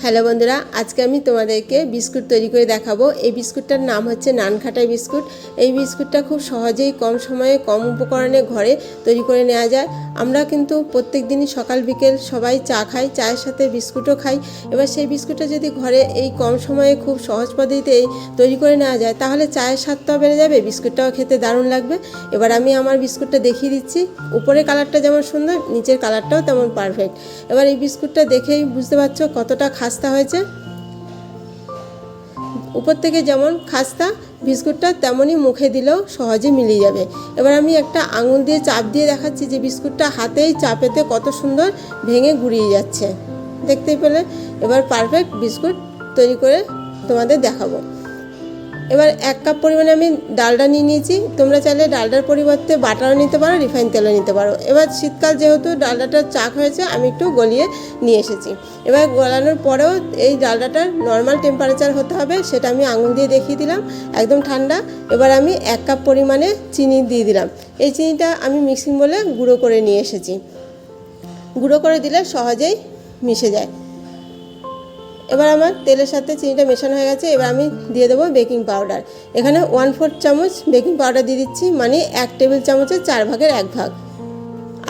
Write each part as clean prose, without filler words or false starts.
Hello বন্ধুরা, আজকে আমি তোমাদেরকে বিস্কুট তৈরি করে দেখাবো। এই বিস্কুটটার নাম হচ্ছে নানখাটাই বিস্কুট। এই বিস্কুটটা খুব সহজেই কম সময়ে কম উপকরণে ঘরে তৈরি করে নেওয়া যায়। আমরা কিন্তু প্রত্যেক দিনই সকাল বিকেল সবাই চা খাই, চায়ের সাথে বিস্কুটও খাই। এবার সেই বিস্কুটটা যদি ঘরে এই কম সময়ে খুব সহজ পদ্ধতিতেই তৈরি করে নেওয়া যায়, তাহলে চায়ের স্বাদটাও বেড়ে যাবে, বিস্কুটটাও খেতে দারুণ লাগবে। এবার আমি আমার বিস্কুটটা দেখিয়ে দিচ্ছি। উপরের কালারটা যেমন সুন্দর, নিচের কালারটাও তেমন পারফেক্ট। এবার এই বিস্কুটটা দেখেই বুঝতে পারছো কতটা খাস্তা হয়েছে। উপর থেকে যেমন খাস্তা, বিস্কুটটা তেমনই মুখে দিলেও সহজে মিলিয়ে যাবে। এবার আমি একটা আঙুল দিয়ে চাপ দিয়ে দেখাচ্ছি যে বিস্কুটটা হাতেই চাপেতে কত সুন্দর ভেঙে গুড়িয়ে যাচ্ছে, দেখতেই পেলে। এবার পারফেক্ট বিস্কুট তৈরি করে তোমাদের দেখাবো। এবার 1 কাপ পরিমাণে আমি ডালডা নিয়ে নিয়েছি। তোমরা চাইলে ডালডার পরিবর্তে বাটারও নিতে পারো, রিফাইন তেলও নিতে পারো। এবার শীতকাল যেহেতু ডালডাটা চাক হয়েছে, আমি একটু গলিয়ে নিয়ে এসেছি। এবার গলানোর পরেও এই ডালডাটার নর্মাল টেম্পারেচার হতে হবে, সেটা আমি আঙুল দিয়ে দেখিয়ে দিলাম, একদম ঠান্ডা। এবার আমি 1 কাপ পরিমাণে চিনি দিয়ে দিলাম। এই চিনিটা আমি মিক্সিং বলে গুঁড়ো করে নিয়ে এসেছি। গুঁড়ো করে দিলে সহজেই মিশে যায়। এবার আমার তেলের সাথে চিনিটা মেশানো হয়ে গেছে। এবার আমি দিয়ে দেবো বেকিং পাউডার। এখানে 1/4 চামচ বেকিং পাউডার দিয়ে দিচ্ছি, মানে 1 টেবিল চামচের 4 ভাগের 1 ভাগ।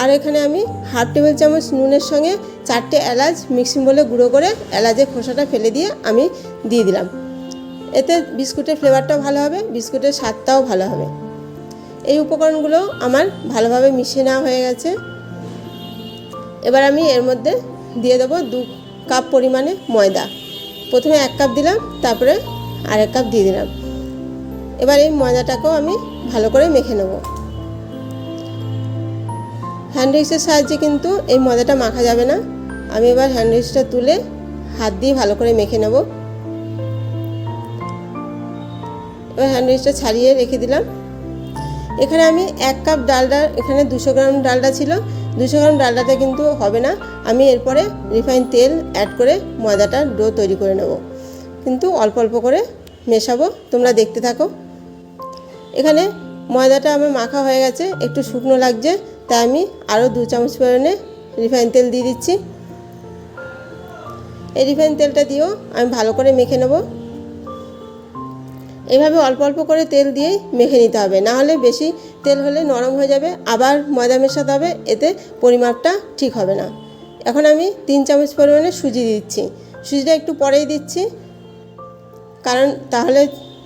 আর এখানে আমি 1/2 টেবিল চামচ নুনের সঙ্গে 4টে এলাচ মিক্সিং বলে গুঁড়ো করে এলাচের খোসাটা ফেলে দিয়ে আমি দিয়ে দিলাম। এতে বিস্কুটের ফ্লেভারটাও ভালো হবে, বিস্কুটের স্বাদটাও ভালো হবে। এই উপকরণগুলো আমার ভালোভাবে মিশিয়ে নেওয়া হয়ে গেছে। এবার আমি এর মধ্যে দিয়ে দেবো 2 কাপ পরিমাণে ময়দা। প্রথমে 1 কাপ দিলাম, তারপরে আর 1 কাপ দিয়ে দিলাম। এবার এই ময়দাটাকেও আমি ভালো করে মেখে নেব। হ্যান্ড উইক্সের সাহায্যে কিন্তু এই ময়দাটা মাখা যাবে না। আমি এবার হ্যান্ড উইক্সটা তুলে হাত দিয়ে ভালো করে মেখে নেব। এবার হ্যান্ড উইক্সটা ছাড়িয়ে রেখে দিলাম। এখানে আমি 1 কাপ ডালডা, এখানে 200 গ্রাম ডালডা ছিল। 200 গ্রাম ডালডাটা কিন্তু হবে না। আমি এরপরে রিফাইন তেল অ্যাড করে ময়দাটার ডো তৈরি করে নেব, কিন্তু অল্প অল্প করে মেশাবো, তোমরা দেখতে থাকো। এখানে ময়দাটা আমার মাখা হয়ে গেছে, একটু শুকনো লাগছে, তাই আমি আরও 2 চামচ পরিমাণে রিফাইন তেল দিয়ে দিচ্ছি। এই রিফাইন তেলটা দিয়েও আমি ভালো করে মেখে নেব। এভাবে অল্প অল্প করে তেল দিয়েই মেখে নিতে হবে, না হলে বেশি তেল হলে নরম হয়ে যাবে, আবার ময়দা মেশাতে হবে, এতে পরিমাপটা ঠিক হবে না। এখন আমি 3 চামচ পরিমাণে সুজি দিচ্ছি। সুজিটা একটু পরেই দিচ্ছি, কারণ তাহলে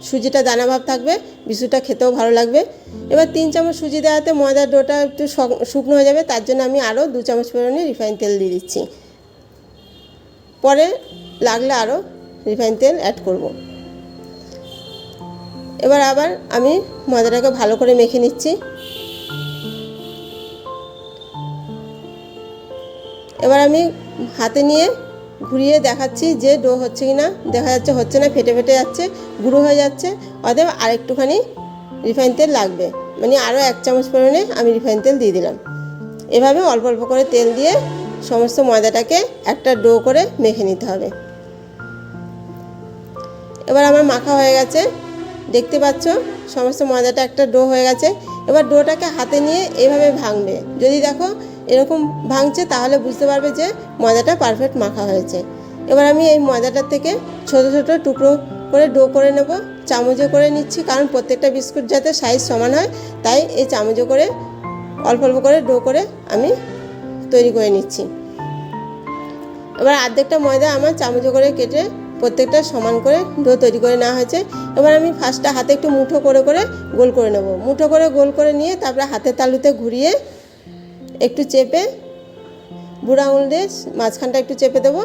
সুজিটা দানাভাব থাকবে, বিস্কুটটা খেতেও ভালো লাগবে। এবার 3 চামচ সুজি দেওয়াতে ময়দার ডোটা একটু শুকনো হয়ে যাবে, তার জন্য আমি আরও 2 চামচ পরিমাণে রিফাইন তেল দিয়ে দিচ্ছি। পরে লাগলে আরও রিফাইন তেল অ্যাড করব। এবার আবার আমি ময়দাটাকে ভালো করে মেখে নিচ্ছি। এবার আমি হাতে নিয়ে ঘুরিয়ে দেখাচ্ছি যে ডো হচ্ছে কি না। দেখা যাচ্ছে হচ্ছে না, ফেটে ফেটে যাচ্ছে, গুঁড়ো হয়ে যাচ্ছে। অতএব আরেকটুখানি রিফাইন তেল লাগবে, মানে আরও 1 চামচ পরিমাণে আমি রিফাইন তেল দিয়ে দিলাম। এভাবে অল্প অল্প করে তেল দিয়ে সমস্ত ময়দাটাকে একটা ডো করে মেখে নিতে হবে। এবার আমার মাখা হয়ে গেছে, দেখতে পাচ্ছ সমস্ত ময়দাটা একটা ডো হয়ে গেছে। এবার ডোটাকে হাতে নিয়ে এইভাবে ভাঙবে। যদি দেখো এরকম ভাঙছে, তাহলে বুঝতে পারবে যে ময়দাটা পারফেক্ট মাখা হয়েছে। এবার আমি এই ময়দাটার থেকে ছোট ছোট টুকরো করে ডো করে নেব। চামচে করে নিচ্ছি, কারণ প্রত্যেকটা বিস্কুট যাতে সাইজ সমান হয়, তাই এই চামচে করে অল্প অল্প করে ডো করে আমি তৈরি করে নিচ্ছি। এবার অর্ধেকটা ময়দা আমার চামচে করে কেটে প্রত্যেকটা সমান করে ডো তৈরি করে নেওয়া হয়েছে। এবার আমি ফার্স্টটা হাতে একটু মুঠো করে করে গোল করে নেব। মুঠো করে গোল করে নিয়ে তারপরে হাতের তালুতে ঘুরিয়ে একটু চেপে বুড়ো আঙুল দিয়ে মাঝখানটা একটু চেপে দেবো,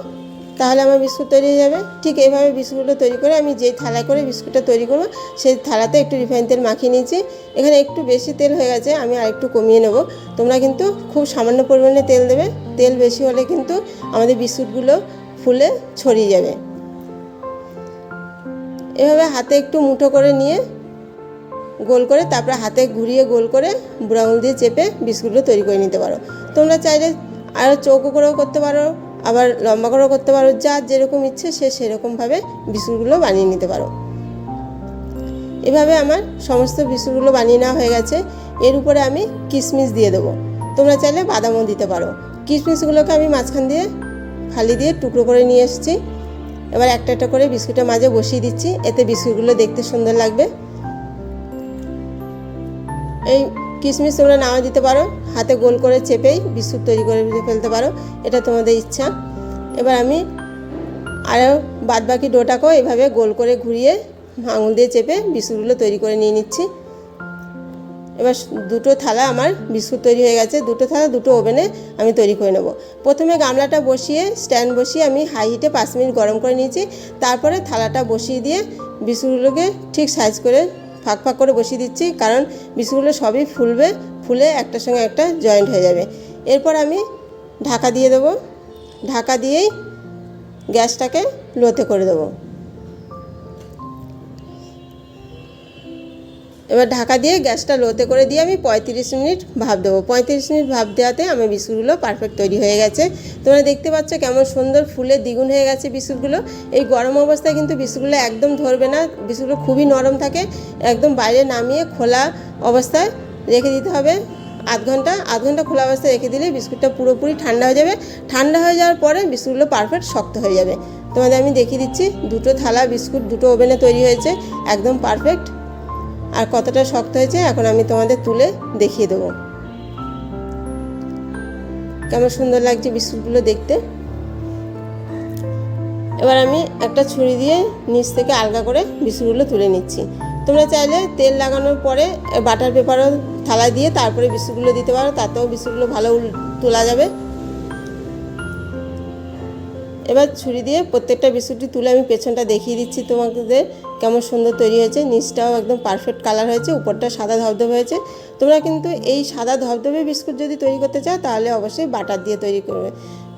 তাহলে আমার বিস্কুট তৈরি হয়ে যাবে। ঠিক এইভাবে বিস্কুটটা তৈরি করে আমি যেই থালায় করে বিস্কুটটা তৈরি করবো, সেই থালাতে একটু রিফাইন তেল মাখিয়ে নিয়েছি। এখানে একটু বেশি তেল হয়ে গেছে, আমি আর একটু কমিয়ে নেব। তোমরা কিন্তু খুব সামান্য পরিমাণে তেল দেবে, তেল বেশি হলে কিন্তু আমাদের বিস্কুটগুলো ফুলে ছড়িয়ে যাবে। এভাবে হাতে একটু মুঠো করে নিয়ে গোল করে তারপরে হাতে ঘুরিয়ে গোল করে বুড়ো আঙুল দিয়ে চেপে বিস্কুটগুলো তৈরি করে নিতে পারো। তোমরা চাইলে আরও চৌকো করেও করতে পারো, আবার লম্বা করেও করতে পারো, যার যেরকম ইচ্ছে সে সেরকমভাবে বিস্কুটগুলো বানিয়ে নিতে পারো। এভাবে আমার সমস্ত বিস্কুটগুলো বানিয়ে নেওয়া হয়ে গেছে। এর উপরে আমি কিশমিশ দিয়ে দেবো, তোমরা চাইলে বাদামও দিতে পারো। কিশমিশগুলোকে আমি মাঝখান দিয়ে ফালি দিয়ে টুকরো করে নিয়ে এসেছি। এবার একটা একটা করে বিস্কুটের মাঝে বসিয়ে দিচ্ছি, এতে বিস্কুটগুলো দেখতে সুন্দর লাগবে। এই কিশমিশ তোমরা নাও দিতে পারো, হাতে গোল করে চেপেই বিস্কুট তৈরি করে ফেলতে পারো, এটা তোমাদের ইচ্ছা। এবার আমি আরও বাদবাকি ডোটাকেও এভাবে গোল করে ঘুরিয়ে আঙুল দিয়ে চেপে বিস্কুটগুলো তৈরি করে নিয়ে নিচ্ছি। এবার দুটো থালা আমার বিস্কুট তৈরি হয়ে গেছে, দুটো থালা দুটো ওভেনে আমি তৈরি করে নেব। প্রথমে গামলাটা বসিয়ে স্ট্যান্ড বসিয়ে আমি হাই হিটে 5 মিনিট গরম করে নিয়েছি। তারপরে থালাটা বসিয়ে দিয়ে বিস্কুটগুলোকে ঠিক সাইজ করে ফাঁক ফাঁক করে বসিয়ে দিচ্ছি, কারণ বিস্কুটগুলো সবই ফুলবে, ফুলে একটার সঙ্গে একটা জয়েন্ট হয়ে যাবে। এরপর আমি ঢাকা দিয়ে দেবো, ঢাকা দিয়েই গ্যাসটাকে লোতে করে দেবো। এবার ঢাকা দিয়ে গ্যাসটা লোতে করে দিয়ে আমি 35 মিনিট ভাপ দেবো। 35 মিনিট ভাপ দেওয়াতে আমার বিস্কুটগুলো পারফেক্ট তৈরি হয়ে গেছে। তোমরা দেখতে পাচ্ছ কেমন সুন্দর ফুলে দ্বিগুণ হয়ে গেছে বিস্কুটগুলো। এই গরম অবস্থায় কিন্তু বিস্কুটগুলো একদম ধরবে না, বিস্কুটগুলো খুবই নরম থাকে। একদম বাইরে নামিয়ে খোলা অবস্থায় রেখে দিতে হবে আধ ঘন্টা খোলা অবস্থায় রেখে দিলে বিস্কুটটা পুরোপুরি ঠান্ডা হয়ে যাবে। ঠান্ডা হয়ে যাওয়ার পরে বিস্কুটগুলো পারফেক্ট শক্ত হয়ে যাবে। তোমাদের আমি দেখিয়ে দিচ্ছি, দুটো থালা বিস্কুট দুটো ওভেনে তৈরি হয়েছে, একদম পারফেক্ট। আর কতটা শক্ত হয়েছে এখন আমি তোমাদের তুলে দেখিয়ে দেবো। কেমন সুন্দর লাগছে বিস্কুটগুলো দেখতে। এবার আমি একটা ছুরি দিয়ে নিচ থেকে আলগা করে বিস্কুটগুলো তুলে নিচ্ছি। তোমরা চাইলে তেল লাগানোর পরে বাটার পেপারও থালা দিয়ে তারপরে বিস্কুটগুলো দিতে পারো, তাতেও বিস্কুটগুলো ভালো তোলা যাবে। এবার ছুরি দিয়ে প্রত্যেকটা বিস্কুটটি তুলে আমি পেছনটা দেখিয়ে দিচ্ছি তোমাদের কেমন সুন্দর তৈরি হয়েছে। নিচটাও একদম পারফেক্ট কালার হয়েছে, উপরটা সাদা ধবধবে হয়েছে। তোমরা কিন্তু এই সাদা ধবধবে বিস্কুট যদি তৈরি করতে চাও তাহলে অবশ্যই বাটার দিয়ে তৈরি করবে,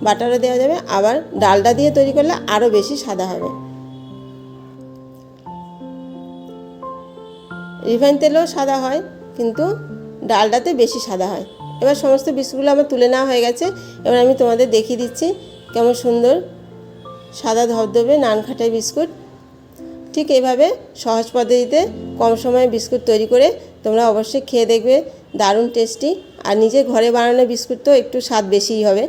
বাটারও দেওয়া যাবে, আবার ডালডা দিয়ে তৈরি করলে আরও বেশি সাদা হবে। রিফাইন তেলেও সাদা হয়, কিন্তু ডালডাতে বেশি সাদা হয়। এবার সমস্ত বিস্কুটগুলো আমার তুলে নেওয়া হয়ে গেছে। এবার আমি তোমাদের দেখিয়ে দিচ্ছি কেমন সুন্দর সাদা ধবধবে নানখাটাই বিস্কুট। ঠিক এইভাবে সহজ পদ্ধতিতে কম সময়ে বিস্কুট তৈরি করে তোমরা অবশ্যই খেয়ে দেখবে, দারুণ টেস্টি। আর নিজে ঘরে বানানো বিস্কুট তো একটু স্বাদ বেশিই হবে।